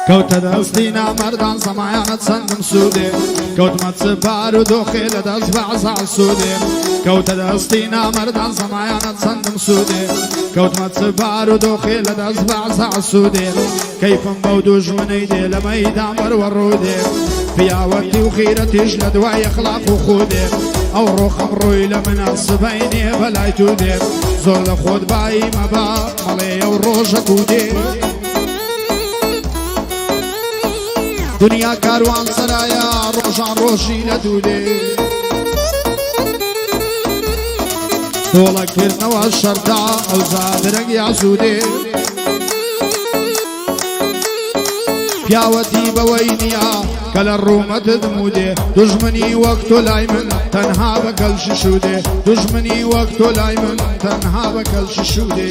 كوت دستينا مردان سمايانت سندم سودي كوت متسبار ودوخي لدز بعصع سودي كوت دستينا مردان سمايانت سندم سودي كوت متسبار ودوخي لدز بعصع سودي كيف مبودوج منيدي لما يدامر ورودي فيا وقتي وخيرتي لدواي اخلاق وخودي او روح امروي لمن الصبيني بلاي تودي زول خود باي مبا ملي وروجة كودي دنيا كاروان سرايا روجان روشي لدودي طولك كرنا الشرطة او زادرق يا سودي بياوتي بوينيا كلا الرومة تدمودي دجمني وقتو لايمن تنها بكل ششودي دجمني وقتو لايمن تنها بكل ششودي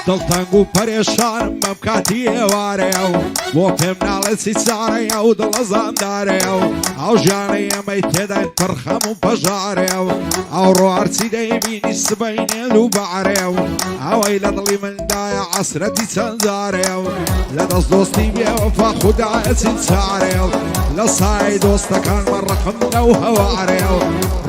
دڵتەنگ و پەرێشانم بەم کاتی ئێوارەیە و بۆ پێم ناڵێسی چارەیە و دڵە زاندارەیە و ئەو ژیانەی ئەمەی تێداین پڕخەم و پەژارەیە و ئەو ڕۆهەرچی دەیبینی سبەینێ و بەعرەیە و ئەوەی لە دڵی مندایە عەسرەتی چەند جارەیە و لە دەست دۆستی بێوەفا خودایە چین چارەیە و لە سای دۆستەکانمە ڕقم لەو هەوارەیە و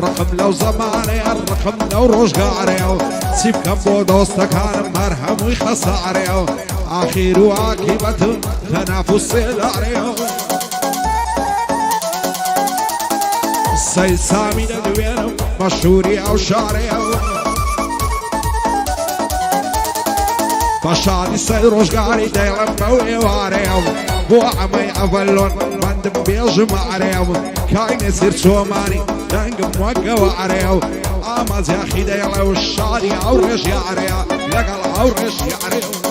ڕقم لەو زەمانەیە ڕقم لەو ڕۆژگارەیە و چی بکەم بۆ دۆستەکانم هەر هەمووی خەسارەیە و ئاخیر و عاقیبەتم تەنافوس سێدارەیە و سەی سامی دەدوێنم مەشهوری ئەو شارەیە و بە شادی سەی ڕۆژگاری دەیڵم بەو ئێوارەیە و بۆ ئەمەی ئەڤەلۆن بەندم بێژمارەیە و کاینە سیر چۆمانی دەنگم وەک گەوارەیە و ئامازیاخی دەیڵێ و شاری ئەو ڕێژیارەیە لەگەڵ ئەو ڕێژیارەیە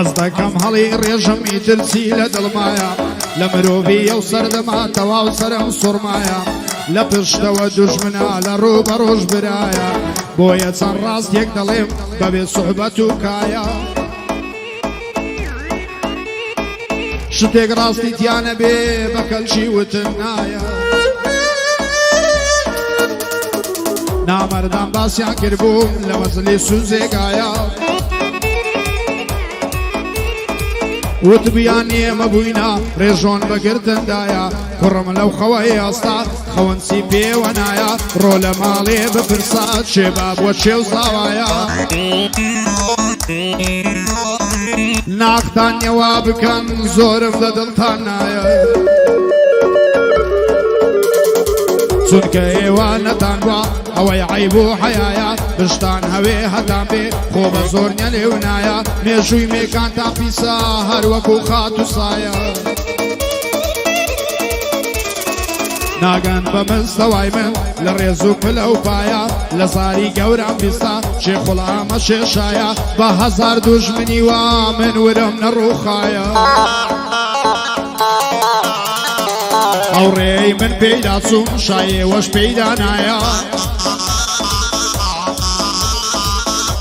هەزدەکەم هەڵی ڕێژەمی ترسی لە دڵمایە لە مرۆڤی ئەو سەردەما تەواو سەرم سوڕمایە لە پشتەوە دوژمنە لە ڕوو بە ڕۆژ برایە بۆیە چەند ڕاستێک دەڵێم بەبێ سوحبەت و کایە شتێک ڕاستی تیانە بێ بە کەلکی وتن نایە نامەردان باسییان کردبووم لە مەزلی سوزێگایە وتبیان نیێمە بووینە ڕێژۆن بەگردندایە کوڕم لەو خەوەی ئاستا خەوەنسی پێوە نایە ڕۆ لە ماڵێ بپرسا چێبا بۆ چێو زاوایە ناختان نێوا بکەن زۆرم لە دڵتان نایە چونکە ئێوانەتان بووە ئەوەی عەیب و حەیایە پشتان هەوێ هەتان بێ خۆ بە زۆر نەلێو نایە مێژووی مێکانتان پیسە هەروەکو خات و سایە ناگەن بە مستەوای من لە ڕێز و پلە و پایە لە زاری گەورم بیستە شێخوڵامە شێشایە بە هەزار دوژمنی وا من ورم نەڕووخایە ئەو ڕێی من پێیدا چوم شایێوەش پێیدا نایە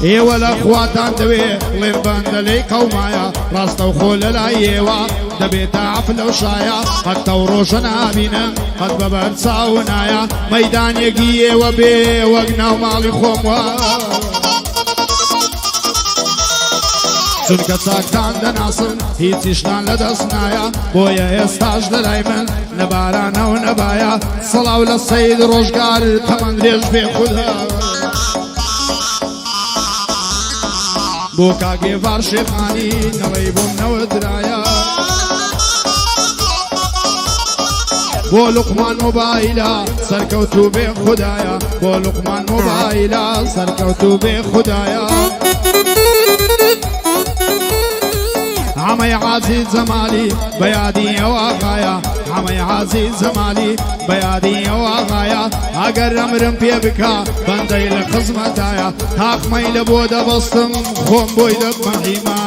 ئێوە لە خواتان دەوێ بڵێن بەندە لێی قەومایە ڕاستە و خۆ لە لای ئێوە دەبێتە عەفلە و شایە قەتە و ڕۆژە نابینم قەت بەبەر چاو نایە مەیدانێکی ئێوە بێ وەک ناو ماڵی خۆم وە چونکە چاکتان دەناسن هیچیشتان لە دەست نایە بۆیە ئێستاش لەلای من نەبارانە و نەبایە سەڵاو لە سەید ڕۆژگار تەمەند درێژ بێ خوددا بۆ کاگێڤار شێخانی نەوەی بۆم نەوە درایە بۆ لوقمان مۆبایلە سەرکەوتوو بێ خودایە بۆ لوقمان مۆبایلە سەرکەوتوو بێ خودایە عمەی عازیز جەمالی بەیادی ئەوەغایە عمەی عازیز جەمالی بەیادی ئەوەغایە ئەگەر ئەمرم پێ بکە بەندەی لە خزمەتایە تاقمەی لە بۆ دەبەستم خۆم بۆی دەبمەحیمە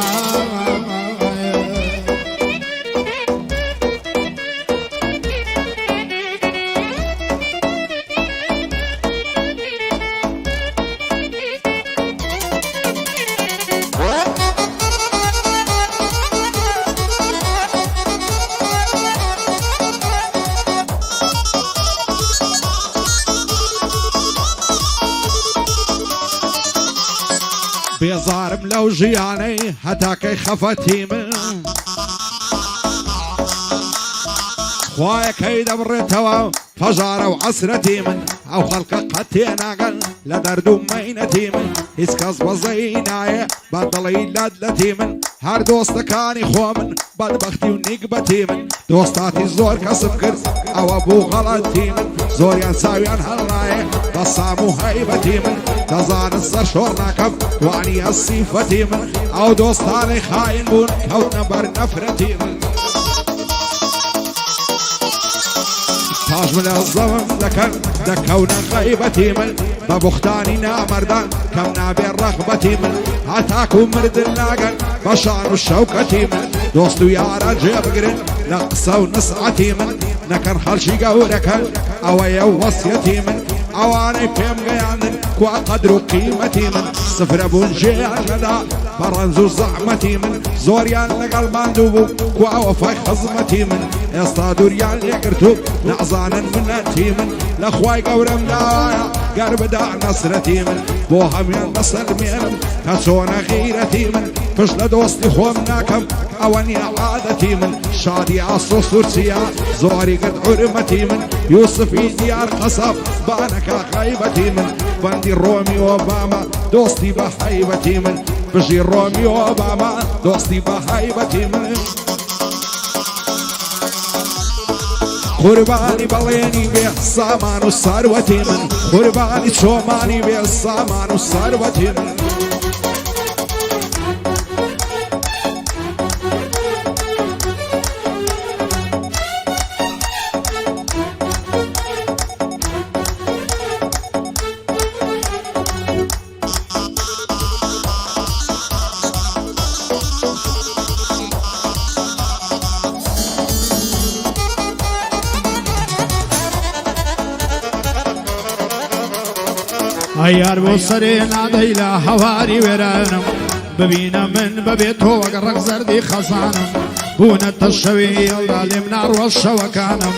بێزارم لەو ژیانەی هەتاکەی خەفەتی من خوایەکەی دەبڕێتەوە فەژارە و عەسرەتی من ئەو خەڵکە قەت تێناگەن لە دەرد و مەینەتی من هیچ کەس بەزەی نایە بە دڵی لەدلەتی من هەر دۆستەکانی خۆ من بەدبەختی و نیگبەتی من دۆستاتی زۆر کەسم کرد ئەوە بوو غەڵەتی من زۆریان چاویان هەڵنایە بە سام و هەیبەتی من دەزانت سەر شۆڕ ناکەم وانیە سیفەتی من ئەو دۆستانەی خاین بوون کەوتنە بەر نەفرەتی من پاش من لە زەوم دەکەن دەکەونە غەیبەتی من بە بوختانی نامەردان کەم نابێ ڕەغبەتی من هەتاکو مردن ناگەن بە شان و شەوکەتی من دۆست و یارە جێبگرن لە قسە و نسعەتی من نەکەن خەڵکی گەورەکەن ئەوەیە وەسیەتی من ئەوانەی پێم گەیاندن کوا قەدر و قیمەتی من سفرە بوون ژێیان لەدا بە ڕەنج و زەحمەتی من زۆریان لەگەڵ ماندوو بوو کوا وەفای خزمەتی من ئێستا دووریان لێگرتوو نەزانن منەتی من لە خوای گەورەم داوایە گەر بدا نەسرەتی من بۆ هەمیان بەسەلمێنم کە چۆنە غیرەتی من پشت لە دۆستی خۆم ناکەم ئەوە نیە عادەتی من شادی ئاسۆ سورچیە زۆری گرت حورمەتی من یوسفی دیار قەسەب بانەکە غەیبەتی من بەندی ڕۆمی ئۆبامە دۆستی بە هەیبەتی من بژی ڕۆمی ئۆبامە دۆستی بە هەیبەتی من قوربانی بەڵێنی بێ سامان و سەروەتی من قوربانی چۆمانی بێ سامان و سەروەتی من ئەیار بۆ سەرێ نادەی لە هەواری وێرانم ببینە من بەبێت تۆ وەک ڕەق زەردی خەزانم بوونەتە شەوی هێڵدا لێم ناڕوە شەوەکانم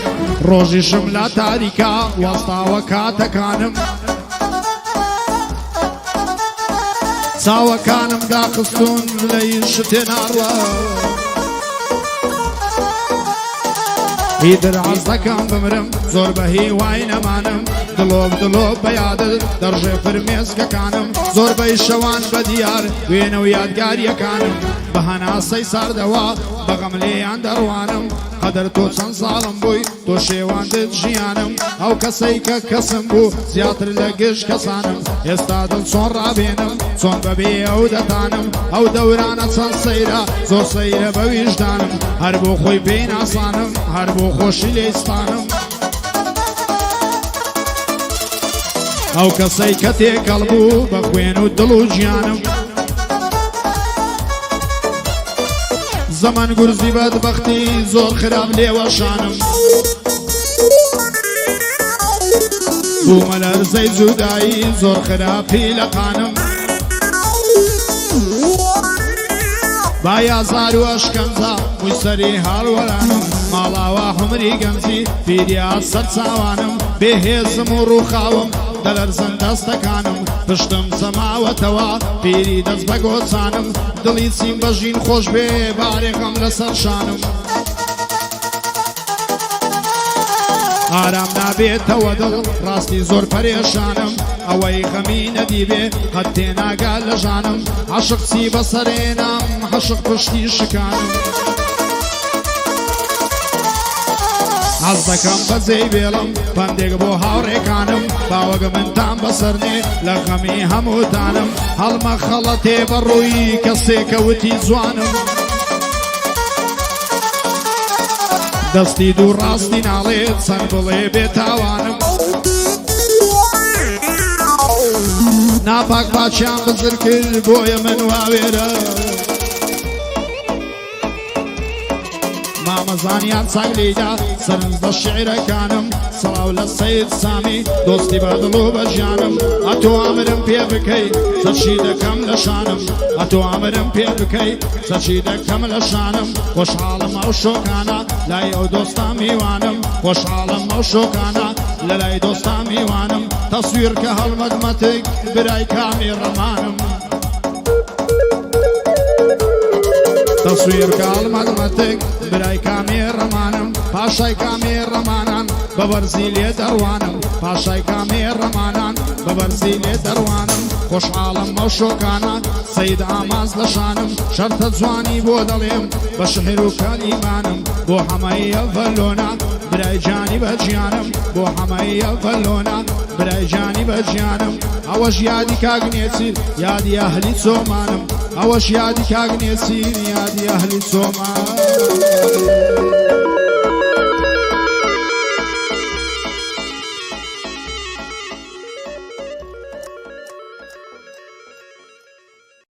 ڕۆژیشم لە تاریکا وەستاوە کاتەکانم چاوەکانم داخستون لەی شتێ ناڕوە ئیدر عەز دەکەم بمرم زۆر بە هیوای نەمانم دڵۆب دڵۆب بە یادت دەڕژێ فرمێسکەکانم زۆر بەی شەوان بە دیار وێنە و یادگاریەکانم بە هەناسەی ساردەوە بەغەم لێیان دەڕوانم قەدەر تۆ چەند ساڵم بووی تۆ شێواندت ژیانم ئەو کەسەی کە کەسم بوو زیاتر لە گشت کەسانم ئێستا دڵ چۆن ڕابێنم چۆن بەبێ ئەو دەتانم ئەو دەورانە چەند سەیرە زۆر سەیرە بە ویژدانم هەر بۆ خۆی پێی ناسانم هەر بۆ خۆشی لێستانم ئەو کەسەی کە تێکەڵ بوو بە خوێن و دڵ و گیانم زەمان گورزی بەدبەختی زۆر خراپ لێوەشانم بوومە لەرزەی جودایی زۆر خراپی لە قانم با یازار و ئەشکەنجە مووی سەری هەڵوەرانم ماڵاوە حمری گەنجی پیریا سەر چاوانم بێهێزم و ڕووخاوم دەلەرزن دەستەکانم پشتم سەماوەتەوە پیری دەست بە گۆچانم دڵی چیم بەژین خۆش بێ بارێکم لەسەر شانم ئارام نابێتەوە دڵ ڕاستی زۆر پەرێشانم ئەوەی غەمی نەدیبێ قەت تێناگا لە ژانم عەشق چی بەسەرێنام عەشق پشتی شکانم حەز دەکەم بەجێی بێڵم پندێک بۆ هاوڕێکانم باوەگە منتان بەسەرنێ لە غەمی هەمووتانم هەڵمە خەڵەتێ بەڕووی کەسێکەوتی جوانم دەستی دوو ڕاستی ناڵێت چەند بڵێ بێتاوانم ناپاک پاچیان بزر کرد بۆیە من واوێرە مامەزانیان چاک لێیدا سەرنجدە شیعرەکانم سەڵاو لە سەید سامی دۆستی بەدڵ و بەژیانم ئەتۆ ئامرم پێ بکەی چەچی دەکەم لە شانم ئەتۆ ئامرم پێ بکەی چەچی دەکەم لە شانم خۆشحاڵم ئەو شۆکانە لای ئەو دۆستا میوانم خۆشحاڵم ئەو شۆکانە لە لای دۆستا میوانم تەسویر کە هەڵمەدمەتێک برای کامی ڕەمانم تصویر کالمەدمەتێک برای کامی ڕەمانم پاشای کامی ڕەمانان بەبەرزی لێ دەڕوانم پاشای کامی ڕەمانان بەبەرزی لێ دەڕوانم خۆشحاڵم ئەو شۆکانە سەید ئاماز لە شانم شەرتە جوانی بۆ دەڵێم بە شەهر و کەلیمانم بۆ هەمەی ئەڤەلۆنا برای جانی بەجیانم بۆ هەمەی ئەڤەلۆنا برای جانی بەجیانم ئەوەش یادی کاگنێچی یادی ئەهلی چۆمانم ئەوەش یادی کاگنێچی یادی ئەهلی چۆمان